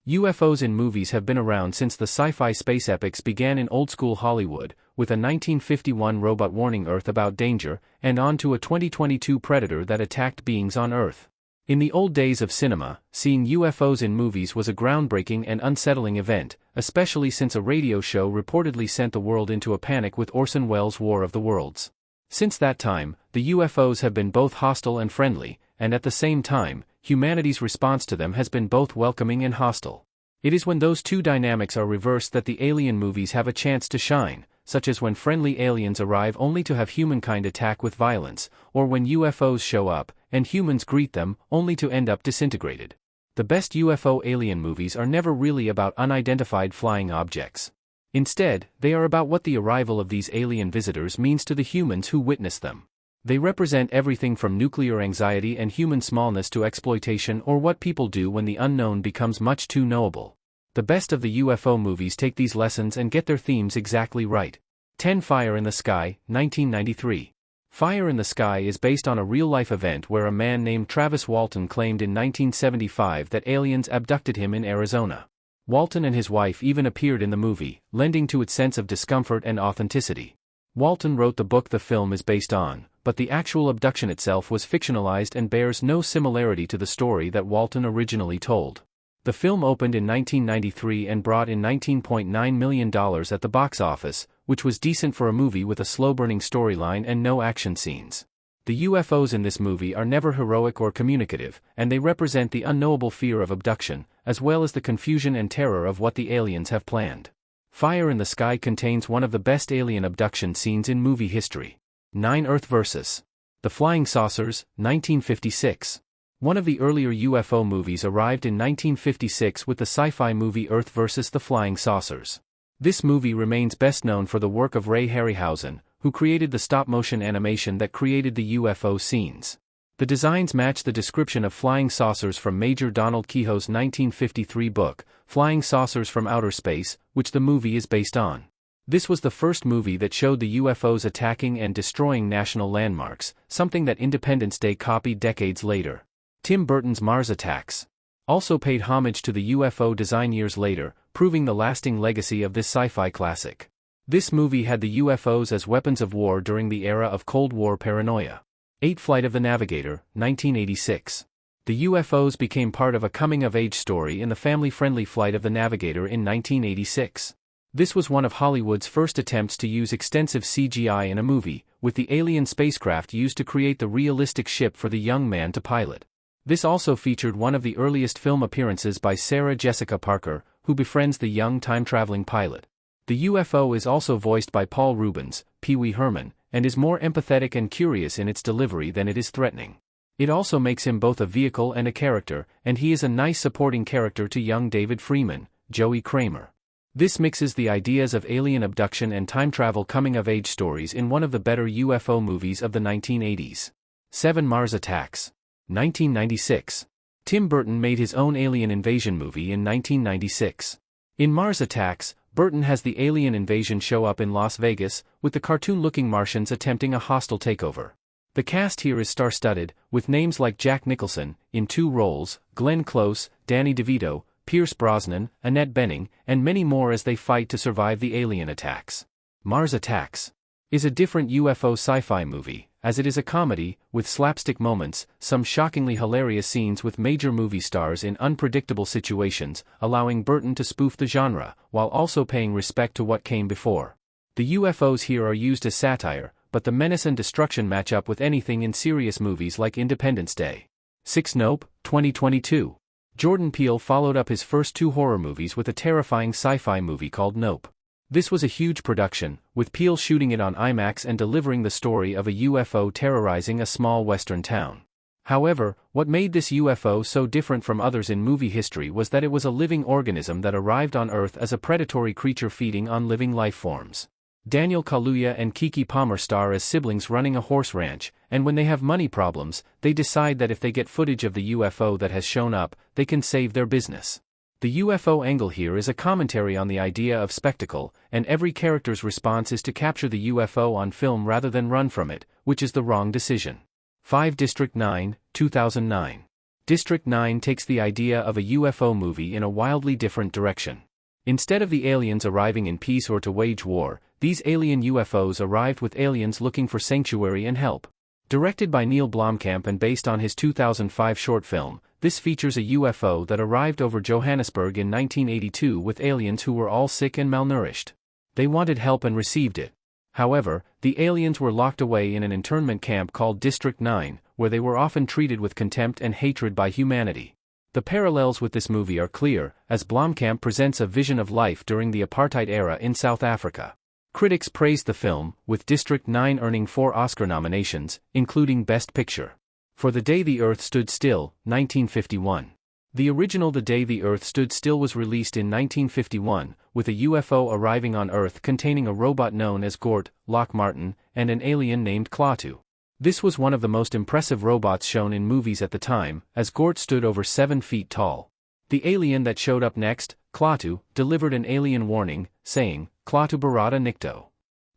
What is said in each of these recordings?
UFOs in movies have been around since the sci-fi space epics began in old-school Hollywood, with a 1951 robot warning Earth about danger, and on to a 2022 predator that attacked beings on Earth. In the old days of cinema, seeing UFOs in movies was a groundbreaking and unsettling event, especially since a radio show reportedly sent the world into a panic with Orson Welles' War of the Worlds. Since that time, the UFOs have been both hostile and friendly, and at the same time, humanity's response to them has been both welcoming and hostile. It is when those two dynamics are reversed that the alien movies have a chance to shine, such as when friendly aliens arrive only to have humankind attack with violence, or when UFOs show up, and humans greet them, only to end up disintegrated. The best UFO alien movies are never really about unidentified flying objects. Instead, they are about what the arrival of these alien visitors means to the humans who witness them. They represent everything from nuclear anxiety and human smallness to exploitation or what people do when the unknown becomes much too knowable. The best of the UFO movies take these lessons and get their themes exactly right. 10 Fire in the Sky, 1993. Fire in the Sky is based on a real-life event where a man named Travis Walton claimed in 1975 that aliens abducted him in Arizona. Walton and his wife even appeared in the movie, lending to its sense of discomfort and authenticity. Walton wrote the book the film is based on, but the actual abduction itself was fictionalized and bears no similarity to the story that Walton originally told. The film opened in 1993 and brought in $19.9 million at the box office, which was decent for a movie with a slow-burning storyline and no action scenes. The UFOs in this movie are never heroic or communicative, and they represent the unknowable fear of abduction, as well as the confusion and terror of what the aliens have planned. Fire in the Sky contains one of the best alien abduction scenes in movie history. 9 Earth vs. The Flying Saucers, 1956. One of the earlier UFO movies arrived in 1956 with the sci-fi movie Earth vs. the Flying Saucers. This movie remains best known for the work of Ray Harryhausen, who created the stop-motion animation that created the UFO scenes. The designs match the description of flying saucers from Major Donald Kehoe's 1953 book, Flying Saucers from Outer Space, which the movie is based on. This was the first movie that showed the UFOs attacking and destroying national landmarks, something that Independence Day copied decades later. Tim Burton's Mars Attacks also paid homage to the UFO design years later, proving the lasting legacy of this sci-fi classic. This movie had the UFOs as weapons of war during the era of Cold War paranoia. 8 Flight of the Navigator, 1986. The UFOs became part of a coming-of-age story in the family-friendly Flight of the Navigator in 1986. This was one of Hollywood's first attempts to use extensive CGI in a movie, with the alien spacecraft used to create the realistic ship for the young man to pilot. This also featured one of the earliest film appearances by Sarah Jessica Parker, who befriends the young time-traveling pilot. The UFO is also voiced by Paul Reubens, Pee Wee Herman, and is more empathetic and curious in its delivery than it is threatening. It also makes him both a vehicle and a character, and he is a nice supporting character to young David Freeman, Joey Kramer. This mixes the ideas of alien abduction and time travel coming-of-age stories in one of the better UFO movies of the 1980s. 7 Mars Attacks. 1996. Tim Burton made his own alien invasion movie in 1996. In Mars Attacks, Burton has the alien invasion show up in Las Vegas, with the cartoon-looking Martians attempting a hostile takeover. The cast here is star-studded, with names like Jack Nicholson, in 2 roles, Glenn Close, Danny DeVito, Pierce Brosnan, Annette Bening, and many more as they fight to survive the alien attacks. Mars Attacks is a different UFO sci-fi movie, as it is a comedy, with slapstick moments, some shockingly hilarious scenes with major movie stars in unpredictable situations, allowing Burton to spoof the genre, while also paying respect to what came before. The UFOs here are used as satire, but the menace and destruction match up with anything in serious movies like Independence Day. 6 Nope, 2022. Jordan Peele followed up his first 2 horror movies with a terrifying sci-fi movie called Nope. This was a huge production, with Peele shooting it on IMAX and delivering the story of a UFO terrorizing a small western town. However, what made this UFO so different from others in movie history was that it was a living organism that arrived on Earth as a predatory creature feeding on living life forms. Daniel Kaluuya and Keke Palmer star as siblings running a horse ranch, and when they have money problems, they decide that if they get footage of the UFO that has shown up, they can save their business. The UFO angle here is a commentary on the idea of spectacle, and every character's response is to capture the UFO on film rather than run from it, which is the wrong decision. 5 District 9, 2009. District 9 takes the idea of a UFO movie in a wildly different direction. Instead of the aliens arriving in peace or to wage war, these alien UFOs arrived with aliens looking for sanctuary and help. Directed by Neil Blomkamp and based on his 2005 short film, this features a UFO that arrived over Johannesburg in 1982 with aliens who were all sick and malnourished. They wanted help and received it. However, the aliens were locked away in an internment camp called District 9, where they were often treated with contempt and hatred by humanity. The parallels with this movie are clear, as Blomkamp presents a vision of life during the apartheid era in South Africa. Critics praised the film, with District 9 earning 4 Oscar nominations, including Best Picture. For The Day the Earth Stood Still, 1951. The original The Day the Earth Stood Still was released in 1951, with a UFO arriving on Earth containing a robot known as Gort, Lock Martin, and an alien named Klaatu. This was one of the most impressive robots shown in movies at the time, as Gort stood over 7 feet tall. The alien that showed up next, Klaatu, delivered an alien warning, saying, "Klaatu Barada Nikto."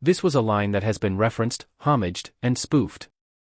This was a line that has been referenced, homaged, and spoofed.